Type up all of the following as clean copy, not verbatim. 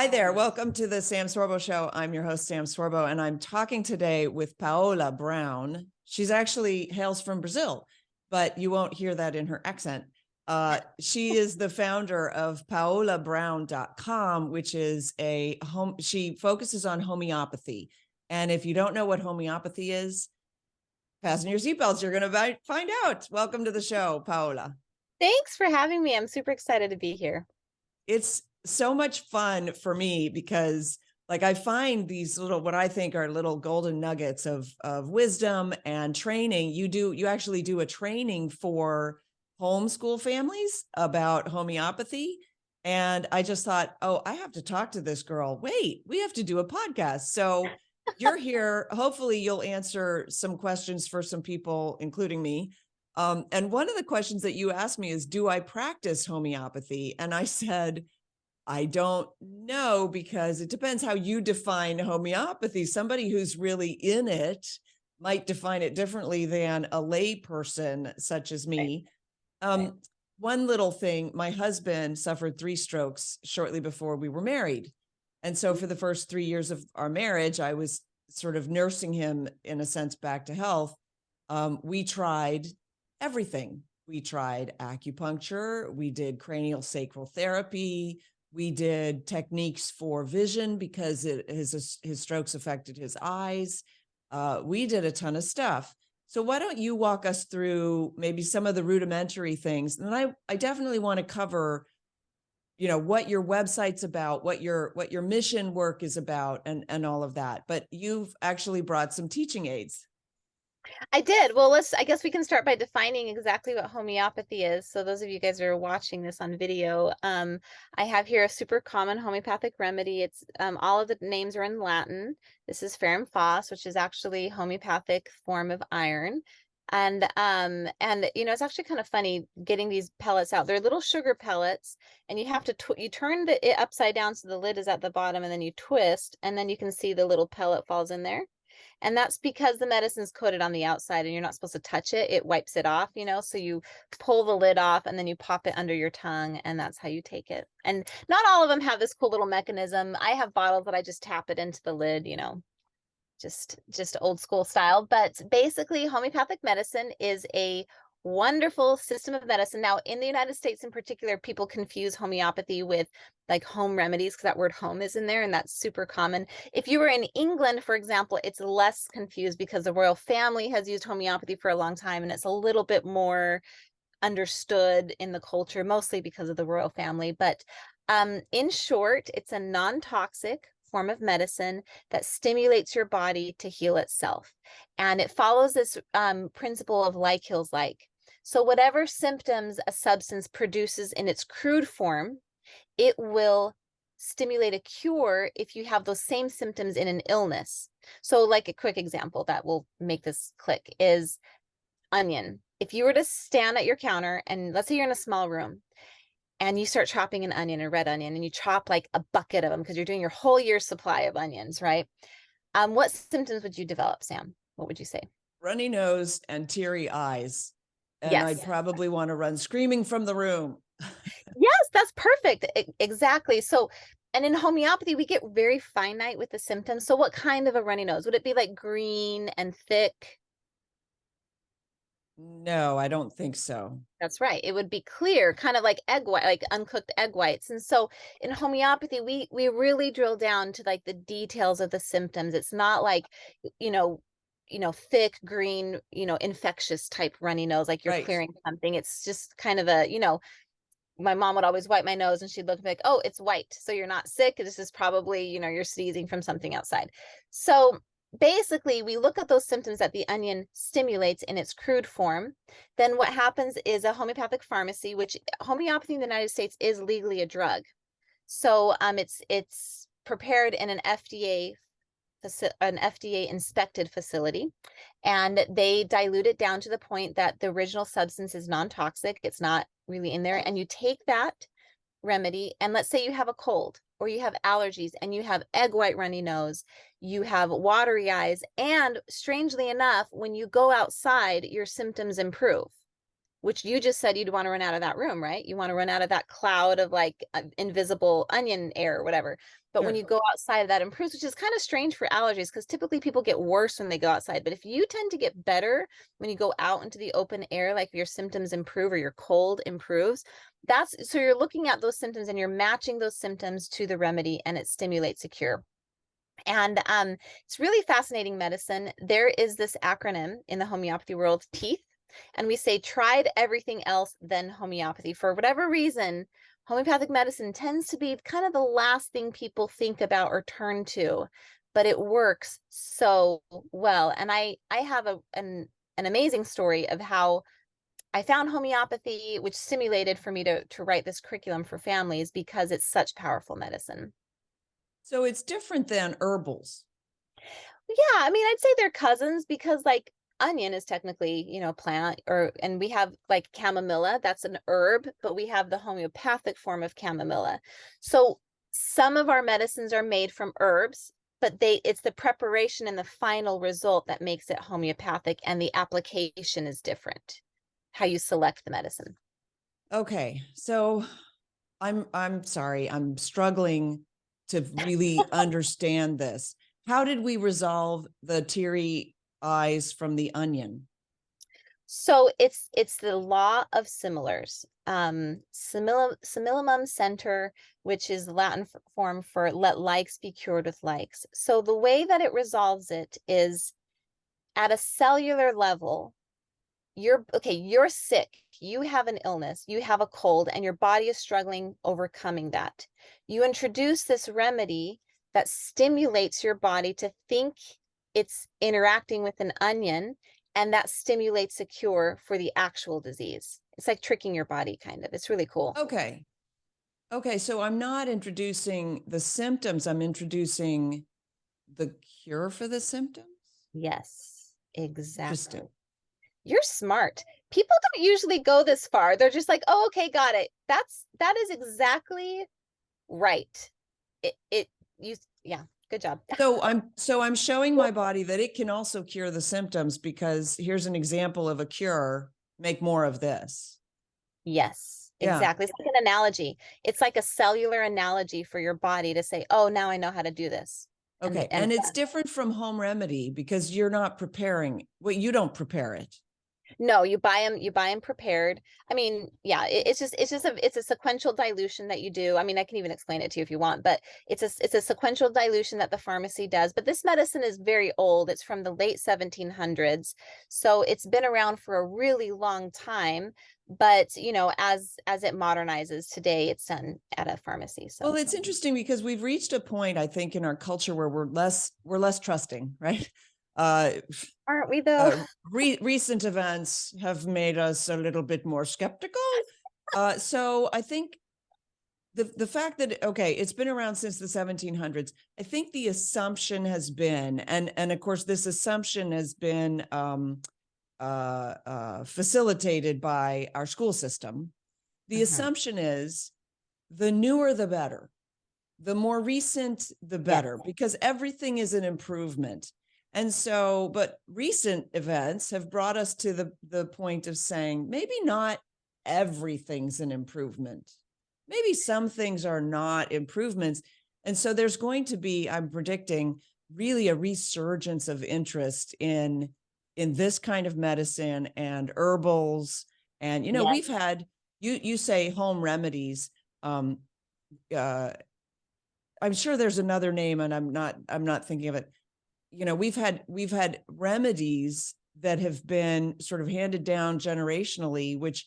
Hi there. Welcome to the Sam Sorbo Show. I'm your host, Sam Sorbo, and I'm talking today with Paola Brown. She's actually hails from Brazil, but you won't hear that in her accent. She is the founder of paolabrown.com, which is she focuses on homeopathy. And if you don't know what homeopathy is, fasten your seatbelts. You're going to find out. Welcome to the show, Paola. Thanks for having me. I'm super excited to be here. It's so much fun for me because I find these little, what I think are little golden nuggets of wisdom and training. You actually do a training for homeschool families about homeopathy. And I just thought, oh, I have to talk to this girl. Wait, we have to do a podcast. So you're here. Hopefully you'll answer some questions for some people, including me. And one of the questions that you asked me is, do I practice homeopathy? And I said, I don't know, because it depends how you define homeopathy. Somebody who's really in it might define it differently than a lay person such as me. Right. One little thing, my husband suffered 3 strokes shortly before we were married. And so for the first 3 years of our marriage, I was sort of nursing him in a sense back to health. We tried everything. We tried acupuncture. We did cranial sacral therapy. We did techniques for vision because his strokes affected his eyes. We did a ton of stuff. So why don't you walk us through maybe some of the rudimentary things? And I definitely want to cover, what your website's about, what your mission work is about, and all of that. But you've actually brought some teaching aids. I did. Well, I guess we can start by defining exactly what homeopathy is. So those of you guys who are watching this on video, I have here a super common homeopathic remedy. It's all of the names are in Latin. This is ferrum phos, which is actually homeopathic form of iron. And it's actually kind of funny getting these pellets out. They're little sugar pellets, and you have to you turn it upside down so the lid is at the bottom, and then you twist, and then you can see the little pellet falls in there. And that's because the medicine's coated on the outside and you're not supposed to touch it. It wipes it off, so you pull the lid off and then you pop it under your tongue, and that's how you take it. And not all of them have this cool little mechanism. I have bottles that I just tap it into the lid, just old school style. But basically, homeopathic medicine is a wonderful system of medicine. Now, in the United States in particular, people confuse homeopathy with like home remedies because that word home is in there, and that's super common. If you were in England, for example, it's less confused because the royal family has used homeopathy for a long time, and it's a little bit more understood in the culture, mostly because of the royal family. But in short, it's a non-toxic form of medicine that stimulates your body to heal itself. And it follows this principle of like heals like. So whatever symptoms a substance produces in its crude form, it will stimulate a cure if you have those same symptoms in an illness. So like a quick example that will make this click is onion. If you were to stand at your counter and let's say you're in a small room and you start chopping an onion, a red onion, and you chop like a bucket of them because you're doing your whole year's supply of onions, right? What symptoms would you develop, Sam? What would you say? Runny nose and teary eyes. And I'd Yes. probably want to run screaming from the room. Yes, that's perfect. Exactly. So, and in homeopathy, we get very finite with the symptoms. So what kind of a runny nose? Would it be like green and thick? No, I don't think so. That's right. It would be clear, kind of like egg white, like uncooked egg whites. And so in homeopathy, we really drill down to like the details of the symptoms. It's not like, you know, thick green, infectious type runny nose, like you're Right. clearing something. It's just kind of my mom would always wipe my nose and she'd look like, oh, it's white. So you're not sick. This is probably, you're sneezing from something outside. So basically, we look at those symptoms that the onion stimulates in its crude form. Then what happens is a homeopathic pharmacy, which homeopathy in the United States is legally a drug. So it's prepared in an FDA inspected facility, and they dilute it down to the point that the original substance is non-toxic. It's not really in there. And you take that remedy, and let's say you have a cold or you have allergies and you have egg white runny nose, you have watery eyes, and strangely enough, when you go outside, your symptoms improve. which you just said you'd want to run out of that room, right? You want to run out of that cloud of like invisible onion air or whatever. But when Sure. you go outside, that improves, which is kind of strange for allergies because typically people get worse when they go outside. But if you tend to get better when you go out into the open air, like your symptoms improve or your cold improves, that's so you're looking at those symptoms and you're matching those symptoms to the remedy and it stimulates a cure. And it's really fascinating medicine. There is this acronym in the homeopathy world, TEETH, and we say tried everything else, then homeopathy. For whatever reason, homeopathic medicine tends to be kind of the last thing people think about or turn to, but it works so well. And I have an amazing story of how I found homeopathy, which stimulated for me to write this curriculum for families because it's such powerful medicine. So it's different than herbals. Yeah, I mean, I'd say they're cousins because like onion is technically, a plant and we have like chamomilla, that's an herb, but we have the homeopathic form of chamomilla. So some of our medicines are made from herbs, but it's the preparation and the final result that makes it homeopathic and the application is different. How you select the medicine. Okay. So I'm sorry. I'm struggling to really understand this. How did we resolve the teary eyes from the onion? So it's the law of similars. Simillimum center, which is the Latin form for let likes be cured with likes. So the way that it resolves it is at a cellular level. You're sick, you have an illness, you have a cold, and your body is struggling overcoming that. You introduce this remedy that stimulates your body to think it's interacting with an onion, and that stimulates a cure for the actual disease. It's like tricking your body, kind of. It's really cool. Okay. Okay. So I'm not introducing the symptoms. I'm introducing the cure for the symptoms. Yes, exactly. Interesting. You're smart. People don't usually go this far. They're just like, oh, okay, got it. That is exactly right. It you yeah, good job. So I'm showing my body that it can also cure the symptoms because here's an example of a cure. Make more of this. Yes, Yeah. exactly. It's like an analogy. It's like a cellular analogy for your body to say, oh, now I know how to do this. Okay. And And it's different from home remedy because you're not preparing. Well, you don't prepare it. no, you buy them prepared. I mean, yeah, it's a sequential dilution that you do. I mean, I can even explain it to you if you want, but it's a sequential dilution that the pharmacy does. But this medicine is very old. It's from the late 1700s. So it's been around for a really long time. But, as it modernizes today, it's done at a pharmacy. Well, So it's interesting because we've reached a point, I think, in our culture where we're less trusting, right? Uh, aren't we though? recent events have made us a little bit more skeptical. So I think the fact that, okay, it's been around since the 1700s. I think the assumption has been, and of course, this assumption has been facilitated by our school system. The Mhm. assumption is the newer the better, the more recent the Yes. better, because everything is an improvement. And so, but recent events have brought us to the point of saying maybe not everything's an improvement. Maybe some things are not improvements. And so there's going to be, I'm predicting, really a resurgence of interest in this kind of medicine and herbals. And Yes. we've had, you say home remedies. um uh I'm sure there's another name and I'm not thinking of it. We've had remedies that have been sort of handed down generationally, which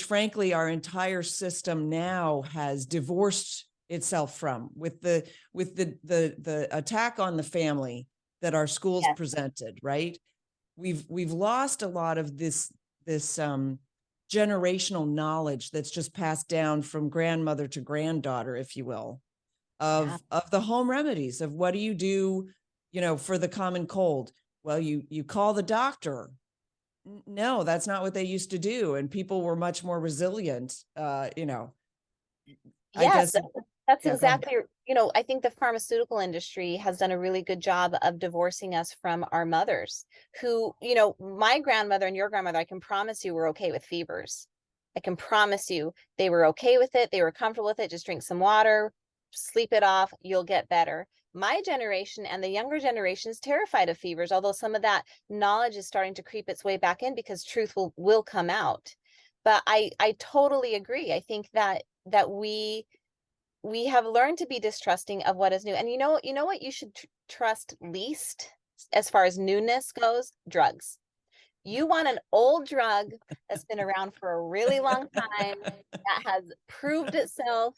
frankly our entire system now has divorced itself from, with the attack on the family that our schools Yes. presented, right? We've lost a lot of this generational knowledge that's just passed down from grandmother to granddaughter, if you will, Yeah. of the home remedies of what do you do, for the common cold. Well, you call the doctor. No, that's not what they used to do, and people were much more resilient. I Yes. guess. That's Yeah, go ahead. exactly, I think the pharmaceutical industry has done a really good job of divorcing us from our mothers who, my grandmother and your grandmother, I can promise you were okay with fevers. I can promise you they were okay with it. They were comfortable with it. Just drink some water, sleep it off, you'll get better. My generation and the younger generation is terrified of fevers, although some of that knowledge is starting to creep its way back in because truth will come out. But I totally agree. I think that we have learned to be distrusting of what is new. And you know what you should trust least as far as newness goes? Drugs. You want an old drug that's been around for a really long time, that has proved itself,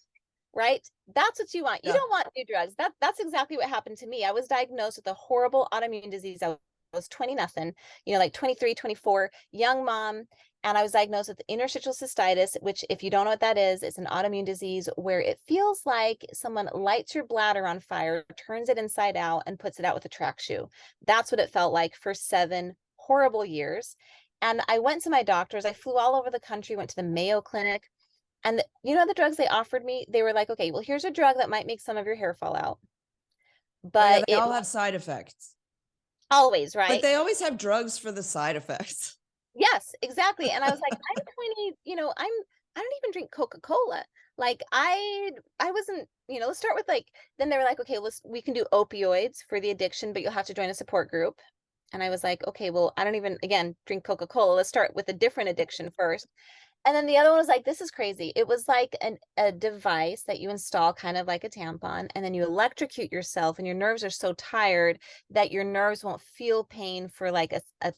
right? That's what you want. You Yeah. don't want new drugs. That's exactly what happened to me. I was diagnosed with a horrible autoimmune disease. I was 20 nothing, like 23, 24, young mom. And I was diagnosed with interstitial cystitis, which, if you don't know what that is, it's an autoimmune disease where it feels like someone lights your bladder on fire, turns it inside out, and puts it out with a track shoe. That's what it felt like for 7 horrible years. And I went to my doctors. I flew all over the country, went to the Mayo Clinic. And the drugs they offered me, they were like, okay, well, here's a drug that might make some of your hair fall out. Oh yeah, But they it all have side effects. always, But right? they always have drugs for the side effects. Yes, exactly. And I was like, I'm 20, I don't even drink Coca-Cola. Like I wasn't, let's start with then they were like, okay, we can do opioids for the addiction, but you'll have to join a support group. And I was like, okay, well, I don't even, again, drink Coca-Cola. Let's start with a different addiction first. And then the other one was like, this is crazy. It was like a device that you install kind of like a tampon, and then you electrocute yourself, and your nerves are so tired that your nerves won't feel pain for like a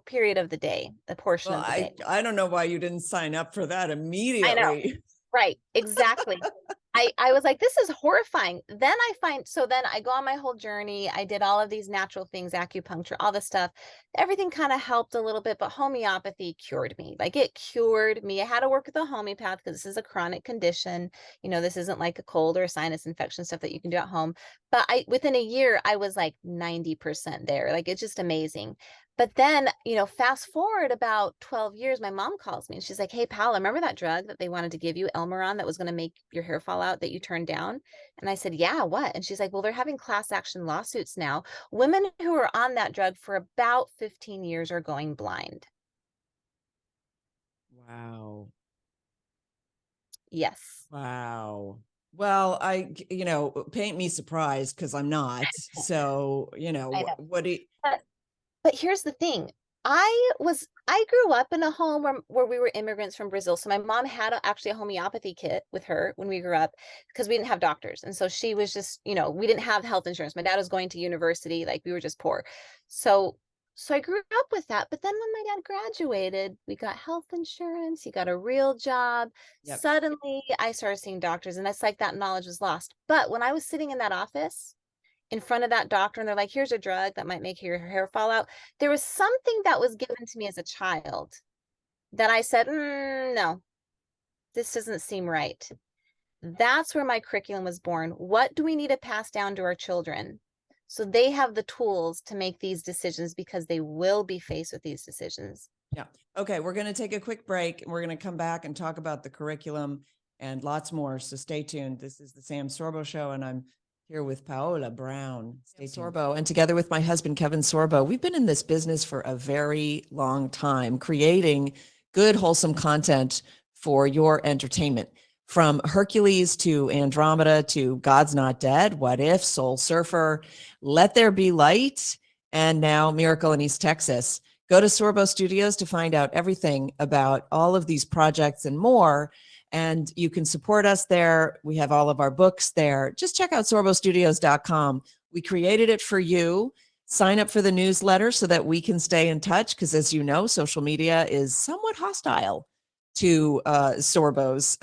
period of the day, a portion Well, of the day. I don't know why you didn't sign up for that I know. immediately. Right, exactly. I was like, this is horrifying. Then I go on my whole journey. I did all of these natural things, acupuncture, all this stuff. Everything kind of helped a little bit, but homeopathy cured me. Like, it cured me. I had to work with a homeopath because this is a chronic condition. This isn't like a cold or a sinus infection stuff that you can do at home. But within a year, I was like 90% there. Like, it's just amazing. But then, fast forward about 12 years, my mom calls me and she's like, hey, Paola, remember that drug that they wanted to give you, Elmeron, that was going to make your hair fall out that you turned down? And I said, yeah, what? And she's like, well, they're having class action lawsuits now. Women who are on that drug for about 15 years are going blind. Wow. Yes. Wow. Well, paint me surprised because I'm not. So, I know. what do you, But here's the thing. I grew up in a home where we were immigrants from Brazil. So my mom had actually a homeopathy kit with her when we grew up because we didn't have doctors. And so she was just, we didn't have health insurance. My dad was going to university, like we were just poor. So I grew up with that. But then when my dad graduated, we got health insurance, he got a real job. yep. Suddenly I started seeing doctors, and it's like that knowledge was lost. But when I was sitting in that office in front of that doctor and they're like, here's a drug that might make your hair fall out, there was something that was given to me as a child that I said, no, this doesn't seem right. That's where my curriculum was born. What do we need to pass down to our children so they have the tools to make these decisions, because they will be faced with these decisions? Yeah. Okay. We're going to take a quick break and we're going to come back and talk about the curriculum and lots more. So stay tuned. This is the Sam Sorbo Show, and I'm here with Paola Brown. Stay tuned. Sorbo, and together with my husband, Kevin Sorbo, we've been in this business for a very long time, creating good, wholesome content for your entertainment. From Hercules to Andromeda to God's Not Dead, What If, Soul Surfer, Let There Be Light, and now Miracle in East Texas. Go to Sorbo Studios to find out everything about all of these projects and more. And you can support us there. We have all of our books there. Just check out sorbostudios.com. We created it for you. Sign up for the newsletter so that we can stay in touch, because as you know, social media is somewhat hostile to Sorbos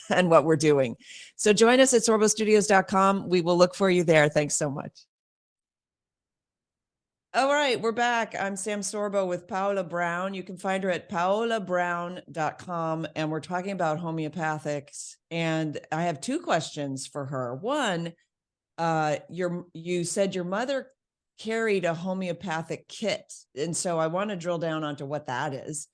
and what we're doing. So join us at sorbostudios.com. We will look for you there. Thanks so much. All right, we're back. I'm Sam Sorbo with Paola Brown. You can find her at paolabrown.com, and we're talking about homeopathics. And I have 2 questions for her. One, you said your mother carried a homeopathic kit, and so I want to drill down onto what that is.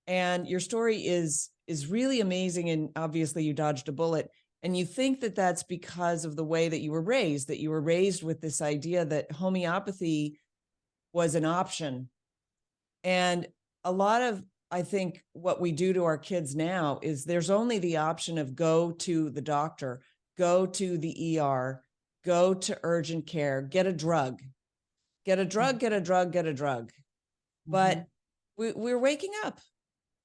And your story is really amazing, and obviously you dodged a bullet. And you think that that's because of the way that you were raised with this idea that homeopathy was an option. And a lot of, I think, what we do to our kids now is there's only the option of go to the doctor, go to the ER, go to urgent care, get a drug, get a drug, get a drug, get a drug. But we're waking up.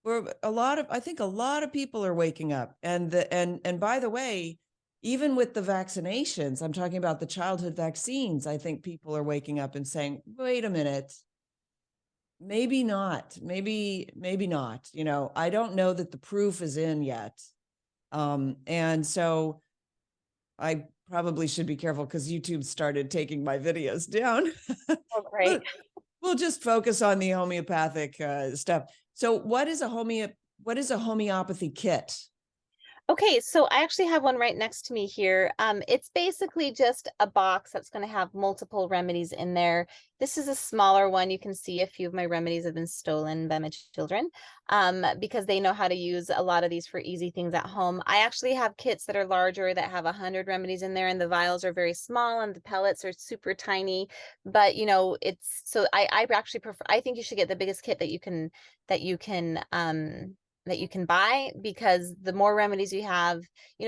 I think a lot of people are waking up. And by the way, even with the vaccinations, I'm talking about the childhood vaccines, I think people are waking up and saying, wait a minute, maybe not, maybe not, I don't know that the proof is in yet. And so I probably should be careful because YouTube started taking my videos down. Oh, great. We'll just focus on the homeopathic stuff. So what is a homeopathy kit? Okay, so I actually have one right next to me here. It's basically just a box that's going to have multiple remedies in there. This is a smaller one. You can see a few of my remedies have been stolen by my children because they know how to use a lot of these for easy things at home. I actually have kits that are larger that have 100 remedies in there, and the vials are very small and the pellets are super tiny. But it's so I actually prefer. I think you should get the biggest kit that you can buy, because the more remedies you have,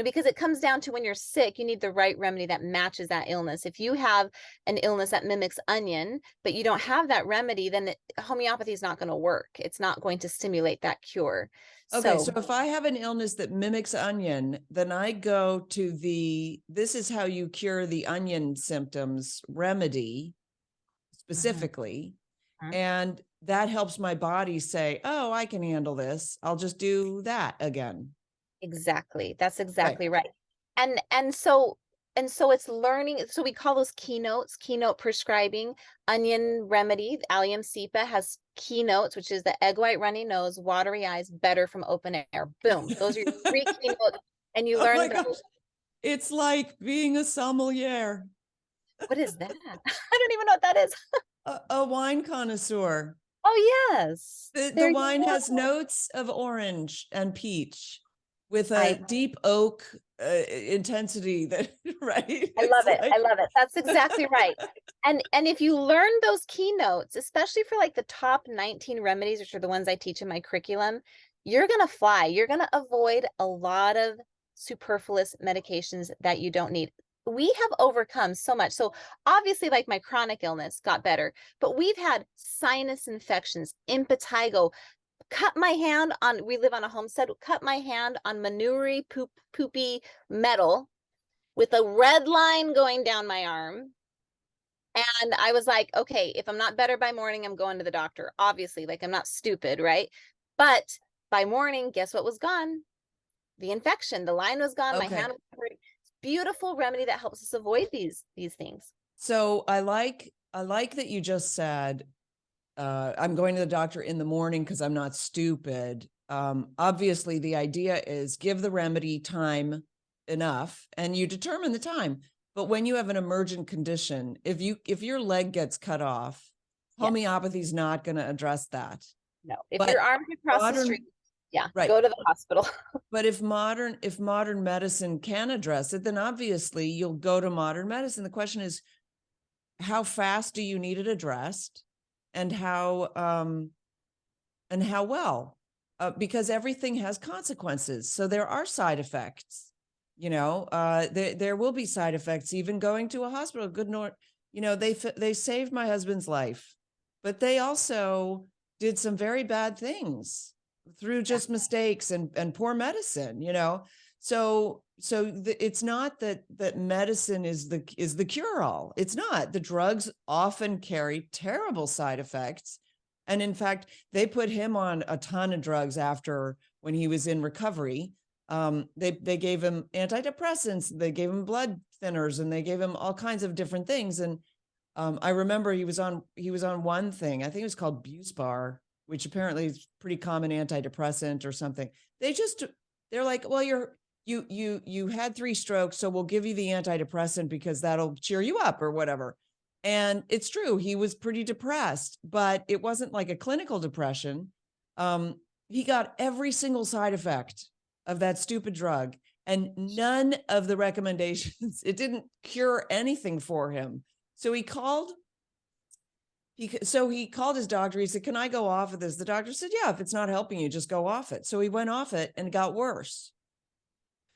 because it comes down to when you're sick, you need the right remedy that matches that illness. If you have an illness that mimics onion, but you don't have that remedy, then homeopathy is not going to work. It's not going to stimulate that cure. Okay, so if I have an illness that mimics onion, then I go to this is how you cure the onion symptoms remedy specifically. And that helps my body say, oh, I can handle this. I'll just do that again. Exactly. That's exactly right. And so it's learning. So we call those keynote prescribing. Onion remedy, Allium cepa, has keynotes, which is the egg white runny nose, watery eyes, better from open air. Boom. Those are your 3 keynotes. And you learn those. It's like being a sommelier. What is that? I don't even know what that is. A wine connoisseur. Oh, yes. The wine has notes of orange and peach with a deep oak intensity that, right? I love it. I love it. That's exactly right. And if you learn those keynotes, especially for like the top 19 remedies, which are the ones I teach in my curriculum, you're going to fly. You're going to avoid a lot of superfluous medications that you don't need. We have overcome so much. So obviously, like my chronic illness got better, but we've had sinus infections, impetigo, cut my hand on, we live on a homestead, cut my hand on manure poopy metal with a red line going down my arm. And I was like, okay, if I'm not better by morning, I'm going to the doctor. Obviously, like I'm not stupid, right? But by morning, guess what was gone? The infection. The line was gone. My hand was hurting. Beautiful remedy that helps us avoid these things. So I like that you just said, I'm going to the doctor in the morning because I'm not stupid. Obviously, the idea is give the remedy time enough and you determine the time. But when you have an emergent condition, if your leg gets cut off, homeopathy is not going to address that. No, if your arm across the street, go to the hospital. But if modern medicine can address it, then obviously you'll go to modern medicine. The question is, how fast do you need it addressed, and how well? Because everything has consequences. So there are side effects. There will be side effects. Even going to a hospital. They saved my husband's life, but they also did some very bad things through just mistakes and poor medicine, So it's not that medicine is the cure all. It's not. The drugs often carry terrible side effects. And in fact, they put him on a ton of drugs after, when he was in recovery. They gave him antidepressants, they gave him blood thinners, and they gave him all kinds of different things. And I remember he was on one thing, I think it was called Buspar, which apparently is pretty common antidepressant or something. They're like, well, you had 3 strokes, so we'll give you the antidepressant because that'll cheer you up or whatever. And it's true, he was pretty depressed, but it wasn't like a clinical depression. He got every single side effect of that stupid drug. And none of the recommendations, it didn't cure anything for him. So he called his doctor. He said, can I go off of this? The doctor said, yeah, if it's not helping you, just go off it. So he went off it and it got worse.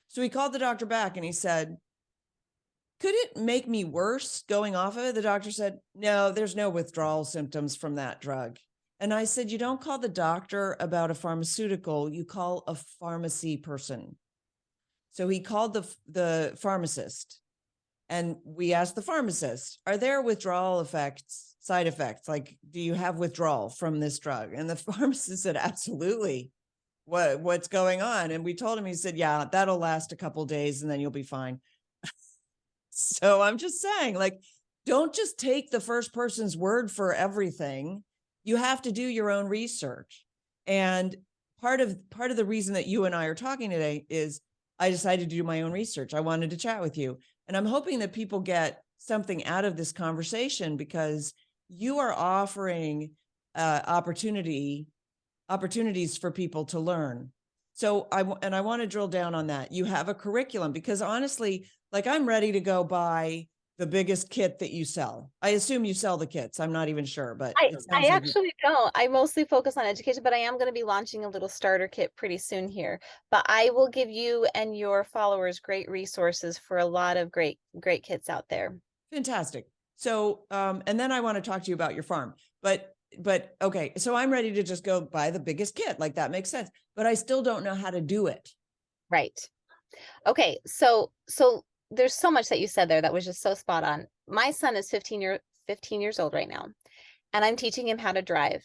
So he called the doctor back and he said, could it make me worse going off of it? The doctor said, no, there's no withdrawal symptoms from that drug. And I said, you don't call the doctor about a pharmaceutical, you call a pharmacy person. So he called the pharmacist and we asked the pharmacist, are there withdrawal effects, side effects? Like, do you have withdrawal from this drug? And the pharmacist said, absolutely. What's going on? And we told him, he said, yeah, that'll last a couple days and then you'll be fine. So I'm just saying, like, don't just take the first person's word for everything. You have to do your own research. And part of the reason that you and I are talking today is I decided to do my own research. I wanted to chat with you. And I'm hoping that people get something out of this conversation because you are offering opportunities for people to learn. So I want to drill down on that. You have a curriculum because honestly, like I'm ready to go buy the biggest kit that you sell. I assume you sell the kits. I'm not even sure, but it I sounds like actually don't. I mostly focus on education, but I am going to be launching a little starter kit pretty soon here. But I will give you and your followers great resources for a lot of great kits out there. fantastic. So, and then I want to talk to you about your farm, but okay. So I'm ready to just go buy the biggest kit. Like that makes sense, but I still don't know how to do it. Right. Okay. So there's so much that you said there that was just so spot on. My son is 15 years old right now, and I'm teaching him how to drive.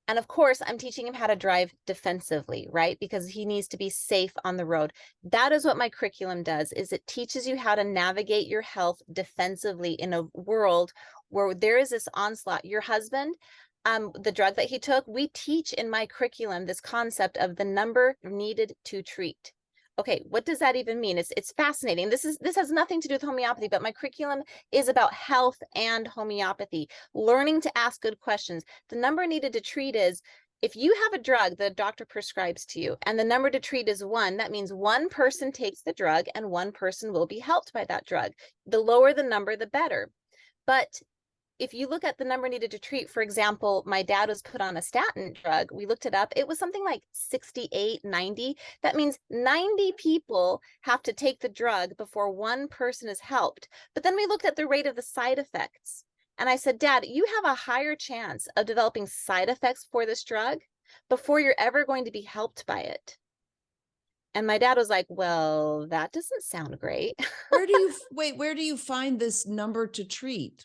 And of course, I'm teaching him how to drive defensively, right? Because he needs to be safe on the road. That is what my curriculum does, is it teaches you how to navigate your health defensively in a world where there is this onslaught. Your husband, the drug that he took, we teach in my curriculum this concept of the number needed to treat. Okay, what does that even mean? It's fascinating. This has nothing to do with homeopathy, but my curriculum is about health and homeopathy, learning to ask good questions. The number needed to treat is, if you have a drug the doctor prescribes to you and the number to treat is 1, that means one person takes the drug and one person will be helped by that drug. The lower the number, the better. But if you look at the number needed to treat, for example, my dad was put on a statin drug. We looked it up. It was something like 68, 90. That means 90 people have to take the drug before one person is helped. But then we looked at the rate of the side effects. And I said, Dad, you have a higher chance of developing side effects for this drug before you're ever going to be helped by it. And my dad was like, well, that doesn't sound great. Where do you find this number to treat?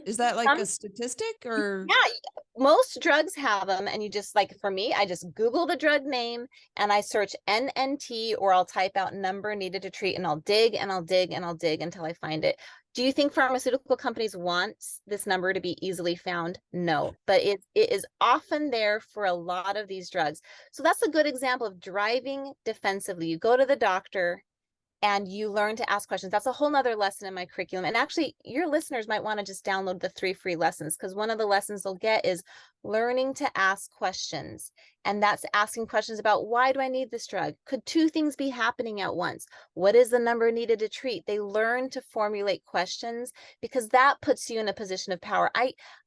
Is that like a statistic or? Yeah, most drugs have them. And you just, like, for me, I just Google the drug name and I search NNT, or I'll type out number needed to treat, and I'll dig and I'll dig and I'll dig until I find it. Do you think pharmaceutical companies want this number to be easily found? No, but it is often there for a lot of these drugs. So that's a good example of driving defensively. You go to the doctor and you learn to ask questions. That's a whole nother lesson in my curriculum. And actually, your listeners might want to just download the 3 free lessons, because one of the lessons they'll get is learning to ask questions. And that's asking questions about, why do I need this drug? Could 2 things be happening at once? What is the number needed to treat? They learn to formulate questions, because that puts you in a position of power.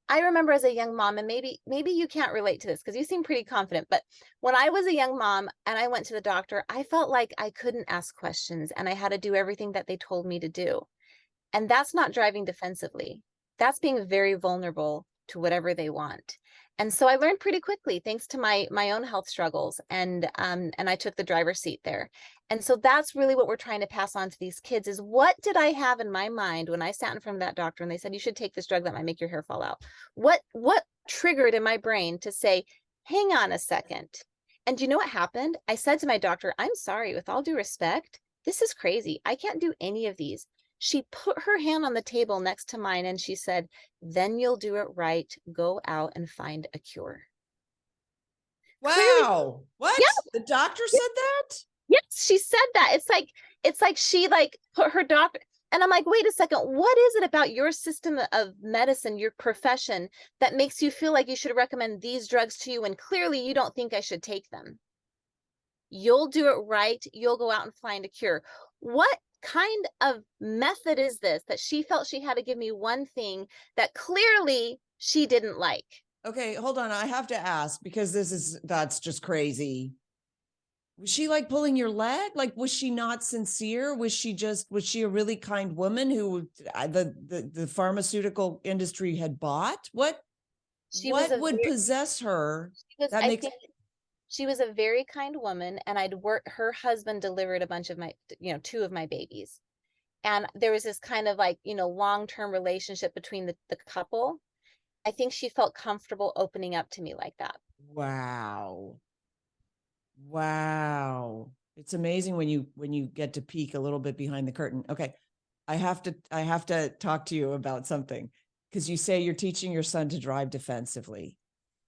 I remember as a young mom, and maybe you can't relate to this because you seem pretty confident, but when I was a young mom and I went to the doctor, I felt like I couldn't ask questions and I had to do everything that they told me to do. And that's not driving defensively. That's being very vulnerable to whatever they want. And so I learned pretty quickly, thanks to my own health struggles, and I took the driver's seat there. And so that's really what we're trying to pass on to these kids, is what did I have in my mind when I sat in front of that doctor and they said, you should take this drug that might make your hair fall out? What triggered in my brain to say, hang on a second? And you know what happened? I said to my doctor, I'm sorry, with all due respect, this is crazy. I can't do any of these. She put her hand on the table next to mine and she said, then you'll do it right. Go out and find a cure. Wow. Clearly, what? Yeah. The doctor said that? Yes, she said that. It's like she put her doctor, and I'm like, wait a second, what is it about your system of medicine, your profession, that makes you feel like you should recommend these drugs to you when clearly you don't think I should take them? you'll do it right, you'll go out and find a cure. What kind of method is this that she felt she had to give me one thing that clearly she didn't like? Okay, hold on. I have to ask because that's just crazy. Was she like pulling your leg? Like, was she not sincere? Was she a really kind woman who the pharmaceutical industry had bought? She was a What would very, possess her? she was, That I makes think she was a very kind woman, and I'd worked, her husband delivered a bunch of my, two of my babies. And there was this kind of like, long-term relationship between the couple. I think she felt comfortable opening up to me like that. wow. Wow. It's amazing when you get to peek a little bit behind the curtain. Okay. I have to talk to you about something because you say you're teaching your son to drive defensively.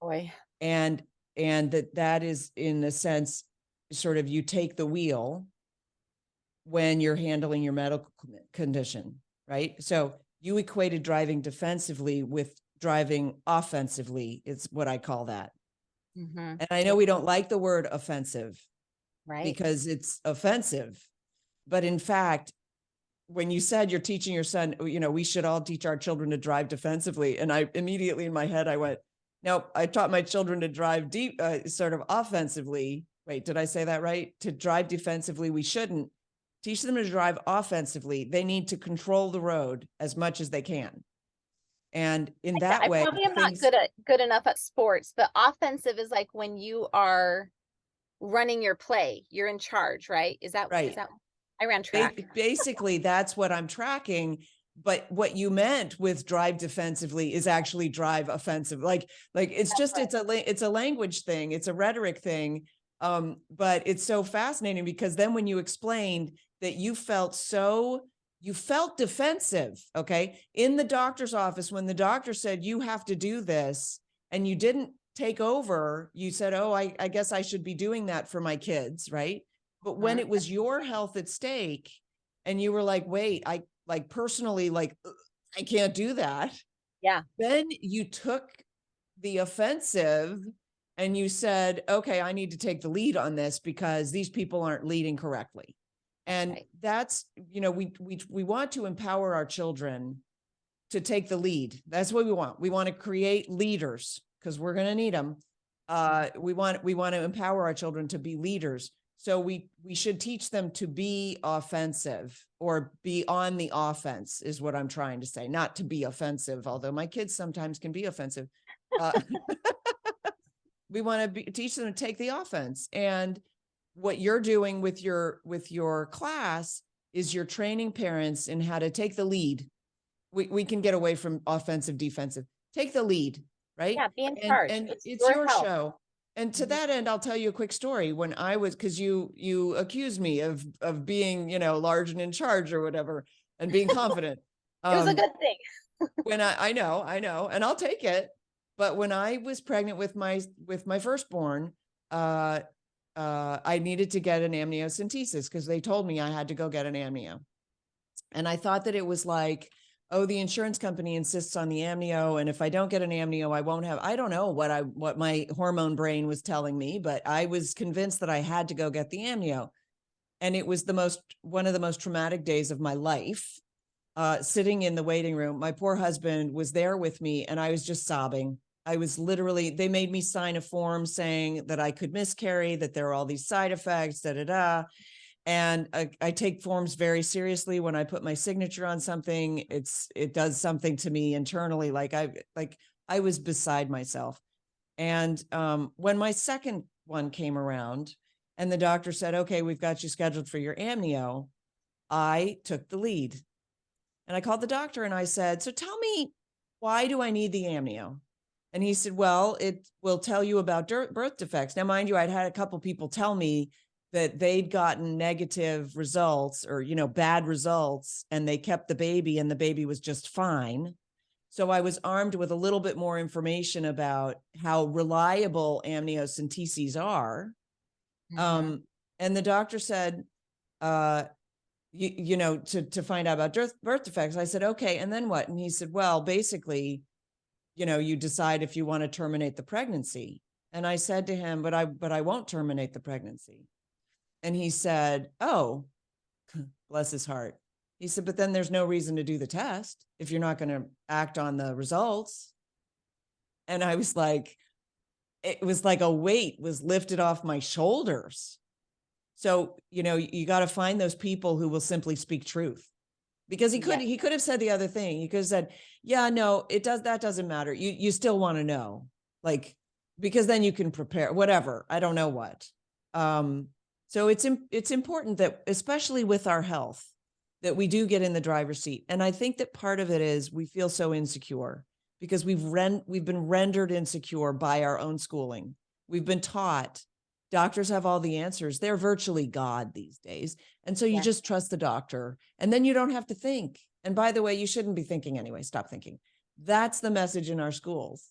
Boy. And that is in a sense sort of you take the wheel when you're handling your medical condition, right? So you equated driving defensively with driving offensively. It's what I call that. Mm-hmm. And I know we don't like the word offensive Right. because it's offensive. But in fact, when you said you're teaching your son, we should all teach our children to drive defensively. And I immediately in my head, I went, no, I taught my children to drive deep, sort of offensively. Wait, did I say that right? To drive defensively, we shouldn't teach them to drive offensively. They need to control the road as much as they can. And in that I way, probably am not things, good enough at sports, but offensive is like when you are running your play, you're in charge, right? Is right. that I ran track. Basically, that's what I'm tracking. But what you meant with drive defensively is actually drive offensive. Like it's just it's a language thing, it's a rhetoric thing. But it's so fascinating because then when you explained that you felt defensive, okay, in the doctor's office when the doctor said you have to do this and you didn't take over, you said, oh, I guess I should be doing that for my kids, right? But when it was your health at stake and you were like, wait, I like personally, like, I can't do that. Yeah. Then you took the offensive and you said, okay, I need to take the lead on this because these people aren't leading correctly. That's And right. that's, we want to empower our children to take the lead. That's what we want. We want to create leaders because we're going to need them. We want to empower our children to be leaders. So we should teach them to be offensive or be on the offense is what I'm trying to say, not to be offensive, although my kids sometimes can be offensive. We want to teach them to take the offense. And what you're doing with your class is you're training parents in how to take the lead. We can get away from offensive, defensive. Take the lead, right? Yeah, be in And charge. It's it's your your health. show. And to that end, I'll tell you a quick story. When I was, because you accused me of being, large and in charge or whatever, and being confident. It was a good thing. When I know, and I'll take it. But when I was pregnant with my firstborn, I needed to get an amniocentesis because they told me I had to go get an amnio. And I thought that it was like, oh, the insurance company insists on the amnio. And if I don't get an amnio, I won't have, I don't know what my hormone brain was telling me, but I was convinced that I had to go get the amnio. And it was one of the most traumatic days of my life. Sitting in the waiting room, my poor husband was there with me and I was just sobbing. I was literally, they made me sign a form saying that I could miscarry, that there are all these side effects, da, da, da. And I take forms very seriously. When I put my signature on something, it does something to me internally. Like I was beside myself. And when my second one came around and the doctor said, okay, we've got you scheduled for your amnio, I took the lead. And I called the doctor and I said, so tell me, why do I need the amnio? And he said, well, it will tell you about birth defects. Now, mind you, I'd had a couple people tell me that they'd gotten negative results or, bad results, and they kept the baby and the baby was just fine. So I was armed with a little bit more information about how reliable amniocenteses are. Mhm. And the doctor said, to find out about birth defects. I said, okay, and then what? And he said, well, basically, you decide if you want to terminate the pregnancy. And I said to him, but I won't terminate the pregnancy. And he said, oh, bless his heart. He said, but then there's no reason to do the test if you're not going to act on the results. And I was like, it was like a weight was lifted off my shoulders. So, you got to find those people who will simply speak truth, because he could have said the other thing. He could have said, yeah, no, that doesn't matter. You still want to know, like, because then you can prepare whatever. I don't know what. So it's important that, especially with our health, that we do get in the driver's seat. And I think that part of it is we feel so insecure because we've been rendered insecure by our own schooling. We've been taught doctors have all the answers. They're virtually God these days. And so you just trust the doctor, and then you don't have to think. And by the way, you shouldn't be thinking anyway. Stop thinking. That's the message in our schools.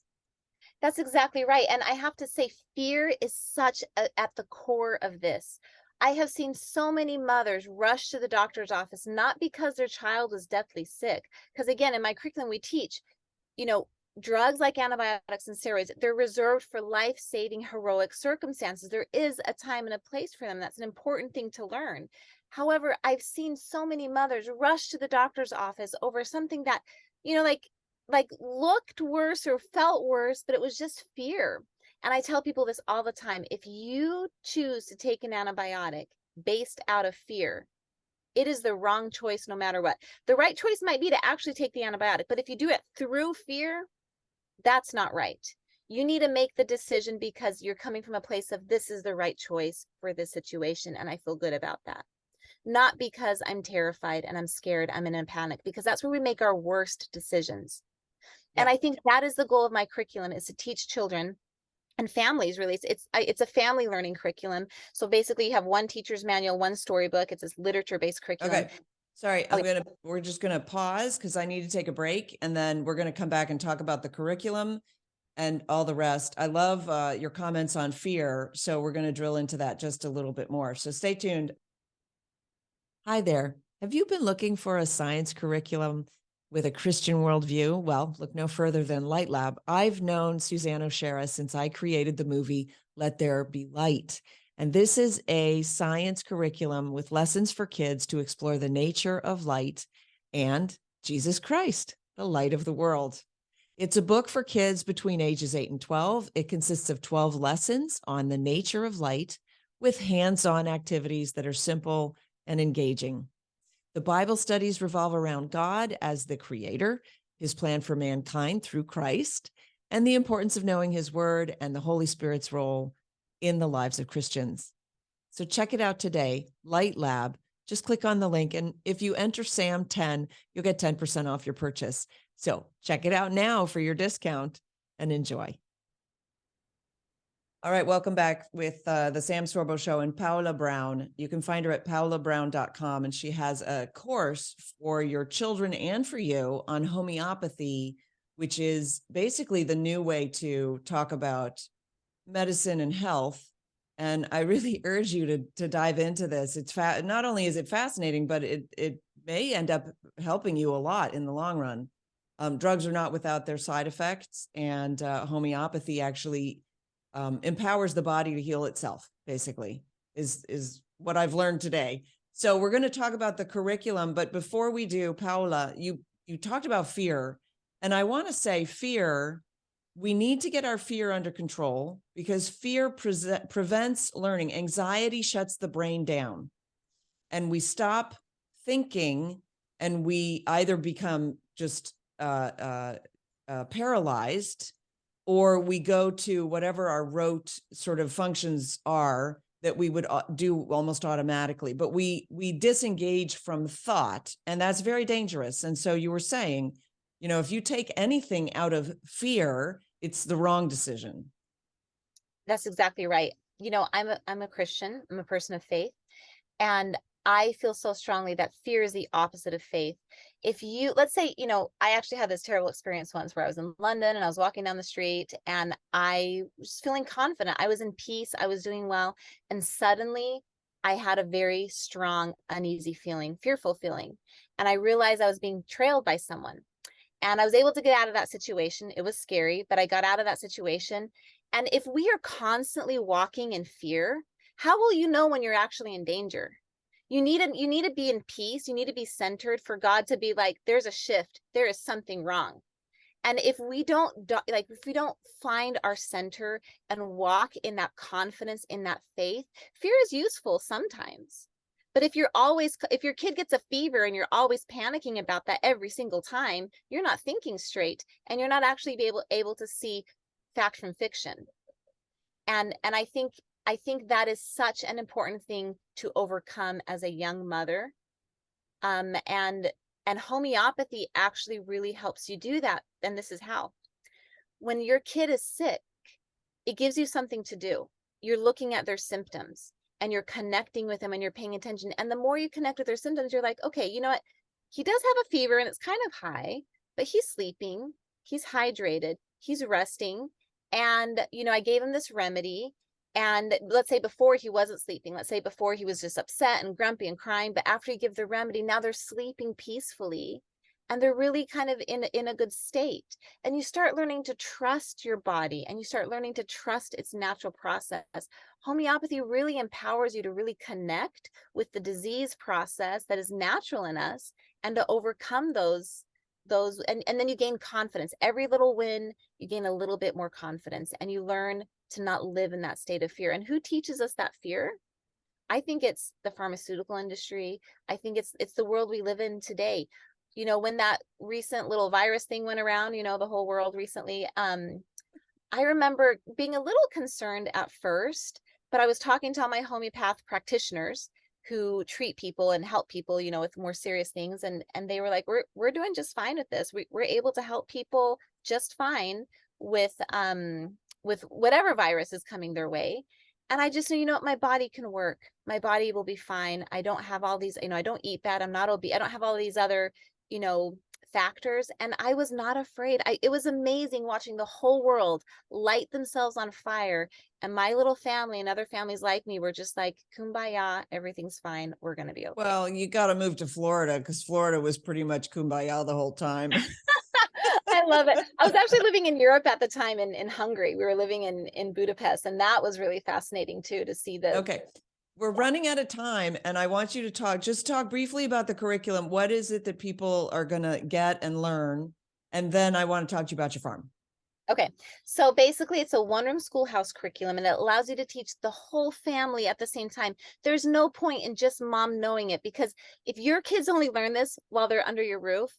That's exactly right. And I have to say, fear is at the core of this. I have seen so many mothers rush to the doctor's office, not because their child is deathly sick. Because again, in my curriculum, we teach, drugs like antibiotics and steroids, they're reserved for life-saving heroic circumstances. There is a time and a place for them. That's an important thing to learn. However, I've seen so many mothers rush to the doctor's office over something that, like looked worse or felt worse, but it was just fear. And I tell people this all the time. If you choose to take an antibiotic based out of fear, it is the wrong choice no matter what. The right choice might be to actually take the antibiotic, but if you do it through fear, that's not right. You need to make the decision because you're coming from a place of this is the right choice for this situation, and I feel good about that. Not because I'm terrified and I'm scared, I'm in a panic, because that's where we make our worst decisions. And I think that is the goal of my curriculum, is to teach children and families. Really, it's a family learning curriculum. So basically you have one teacher's manual, one storybook. It's this literature-based curriculum. Okay. Sorry, we're just going to pause because I need to take a break, and then we're going to come back and talk about the curriculum and all the rest. I love your comments on fear. So we're going to drill into that just a little bit more. So stay tuned. Hi there. Have you been looking for a science curriculum with a Christian worldview? Well, look no further than Light Lab. I've known Suzanne O'Shara since I created the movie Let There Be Light. And this is a science curriculum with lessons for kids to explore the nature of light and Jesus Christ, the light of the world. It's a book for kids between ages 8 and 12. It consists of 12 lessons on the nature of light with hands-on activities that are simple and engaging. The Bible studies revolve around God as the creator, his plan for mankind through Christ, and the importance of knowing his word and the Holy Spirit's role in the lives of Christians. So check it out today, Light Lab. Just click on the link, and if you enter SAM10, you'll get 10% off your purchase. So check it out now for your discount and enjoy. All right, welcome back with the Sam Sorbo Show and Paola Brown. You can find her at paolabrown.com, and she has a course for your children and for you on homeopathy, which is basically the new way to talk about medicine and health. And I really urge you to dive into this. It's not only is it fascinating, but it may end up helping you a lot in the long run. Drugs are not without their side effects, and homeopathy actually empowers the body to heal itself, basically, is what I've learned today. So we're going to talk about the curriculum, but before we do, Paola, you talked about fear, and I want to say fear, we need to get our fear under control, because fear prevents learning. Anxiety shuts the brain down, and we thinking, and we either become just paralyzed, or we go to whatever our rote sort of functions are that we would do almost automatically, but we disengage from thought, and that's very dangerous. And so you were saying, if you take anything out of fear, it's the wrong decision. That's exactly right. I'm a Christian. I'm a person of faith, and I feel so strongly that fear is the opposite of faith. Let's say, I actually had this terrible experience once where I was in London and I was walking down the street and I was feeling confident. I was in peace. I was doing well. And suddenly I had a very strong, uneasy feeling, fearful feeling. And I realized I was being trailed by someone. And I was able to get out of that situation. It was scary, but I got out of that situation. And if we are constantly walking in fear, How will you know when you're actually in danger? You need to be in peace. You need to be centered for God to be like, there's a shift. There is something wrong. And if we don't find our center and walk in that confidence, in that faith, fear is useful sometimes. But if your kid gets a fever and you're always panicking about that every single time, you're not thinking straight, and you're not actually able to see fact from fiction. And I think that is such an important thing to overcome as a young mother. And homeopathy actually really helps you do that. And this is how. When your kid is sick, it gives you something to do. You're looking at their symptoms and you're connecting with them and you're paying attention. And the more you connect with their symptoms, you're like, okay, you know what? He does have a fever and it's kind of high, but he's sleeping, he's hydrated, he's resting. And, I gave him this remedy. And let's say before he wasn't sleeping, let's say before he was just upset and grumpy and crying, but after you give the remedy, now they're sleeping peacefully and they're really kind of in a good state. And you start learning to trust your body and you start learning to trust its natural process. Homeopathy really empowers you to really connect with the disease process that is natural in us and to overcome those and then you gain confidence. Every little win, you gain a little bit more confidence and you learn to not live in that state of fear. And who teaches us that fear? I think it's the pharmaceutical industry. I think it's the world we live in today. When that recent little virus thing went around, the whole world recently, I remember being a little concerned at first, but I was talking to all my homeopath practitioners who treat people and help people, with more serious things. And they were like, we're doing just fine with this. We're able to help people just fine with whatever virus is coming their way. And I just knew, my body can work. My body will be fine. I don't have all these, I don't eat bad. I'm not obese. I don't have all these other, factors. And I was not afraid. It was amazing watching the whole world light themselves on fire. And my little family and other families like me were just like, kumbaya, everything's fine. We're going to be okay. Well, you got to move to Florida because Florida was pretty much kumbaya the whole time. I love it. I was actually living in Europe at the time in Hungary. We were living in Budapest, and that was really fascinating too, to see the. Okay. We're running out of time and I want you to just talk briefly about the curriculum. What is it that people are going to get and learn? And then I want to talk to you about your farm. Okay. So basically it's a one-room schoolhouse curriculum and it allows you to teach the whole family at the same time. There's no point in just mom knowing it, because if your kids only learn this while they're under your roof,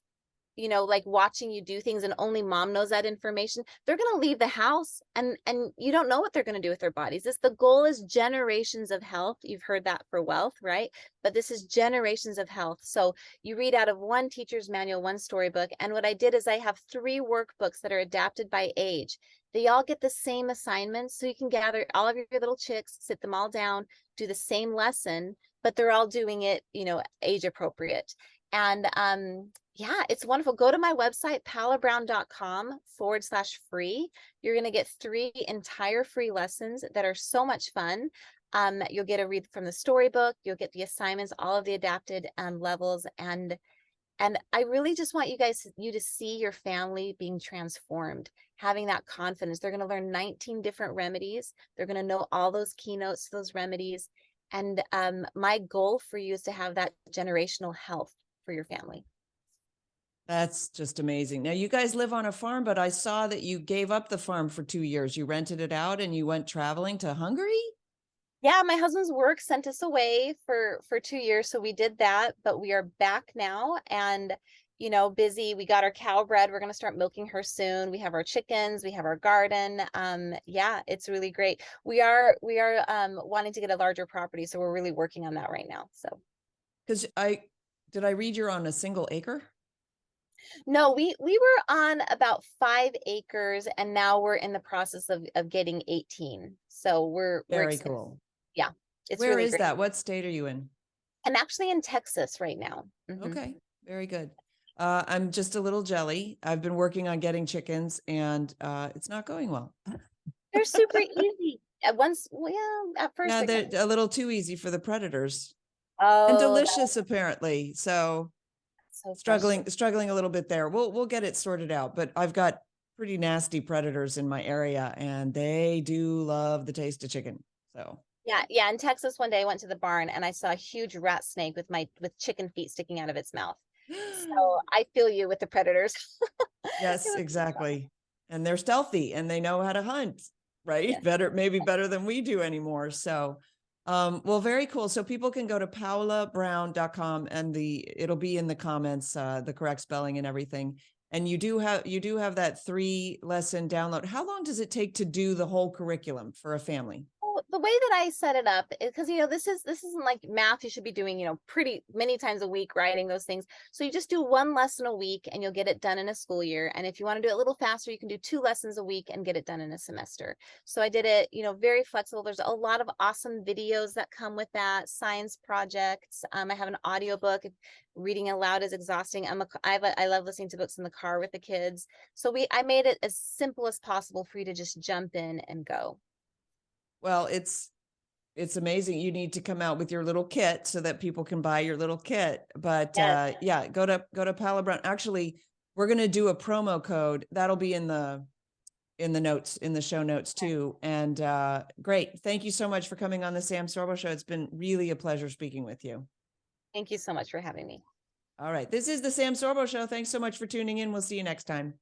like watching you do things and only mom knows that information, they're going to leave the house and you don't know what they're going to do with their bodies. The goal is generations of health. You've heard that for wealth, right? But this is generations of health. So you read out of one teacher's manual, one storybook. And what I did is I have 3 workbooks that are adapted by age. They all get the same assignments. So you can gather all of your little chicks, sit them all down, do the same lesson, but they're all doing it, age appropriate. And yeah, it's wonderful. Go to my website, paolabrown.com/free. You're going to get 3 entire free lessons that are so much fun. You'll get a read from the storybook. You'll get the assignments, all of the adapted levels. And I really just want you to see your family being transformed, having that confidence. They're going to learn 19 different remedies. They're going to know all those keynotes to those remedies. And my goal for you is to have that generational health for your family. That's just amazing. Now you guys live on a farm, but I saw that you gave up the farm for 2 years. You rented it out and you went traveling to Hungary? Yeah, my husband's work sent us away for 2 years, so we did that, but we are back now and busy. We got our cow bred. We're going to start milking her soon. We have our chickens, we have our garden. Yeah, it's really great. We are wanting to get a larger property, so we're really working on that right now. So Because did I read you're on a single acre? No, we were on about 5 acres and now we're in the process of getting 18. So we're Very cool. Yeah, it's Where really is great. that? What state are you in? I'm actually in Texas right now. Okay, very good. I'm just a little jelly. I've been working on getting chickens and it's not going well. They're super easy. At first Yeah, they're a little too easy for the predators. Oh, And delicious apparently. So so struggling a little bit there. We'll get it sorted out, but I've got pretty nasty predators in my area and they do love the taste of chicken. So Yeah. In Texas, one day I went to the barn and I saw a huge rat snake with chicken feet sticking out of its mouth. So I feel you with the predators. It Yes, was pretty fun. exactly. And they're stealthy and they know how to hunt, right? Yeah. Better, maybe better than we do anymore. So, well, very cool. So people can go to paolabrown.com and it'll be in the comments, the correct spelling and everything. And you do have that 3-lesson download. How long does it take to do the whole curriculum for a family? Well, the way that I set it up is because this isn't like math you should be doing, pretty many times a week, writing those things. So you just do one lesson a week and you'll get it done in a school year. And if you want to do it a little faster, you can do 2 lessons a week and get it done in a semester. So I did it, very flexible. There's a lot of awesome videos that come with that, science projects. I have an audiobook. Reading aloud is exhausting. I love listening to books in the car with the kids. So I made it as simple as possible for you to just jump in and go. Well, it's amazing. You need to come out with your little kit so that people can buy your little kit. But Yes. yeah, go to Paola Brown. Actually, we're going to do a promo code that'll be in the notes, in the show notes too. And great. Thank you so much for coming on the Sam Sorbo Show. It's been really a pleasure speaking with you. Thank you so much for having me. All right. This is the Sam Sorbo Show. Thanks so much for tuning in. We'll see you next time.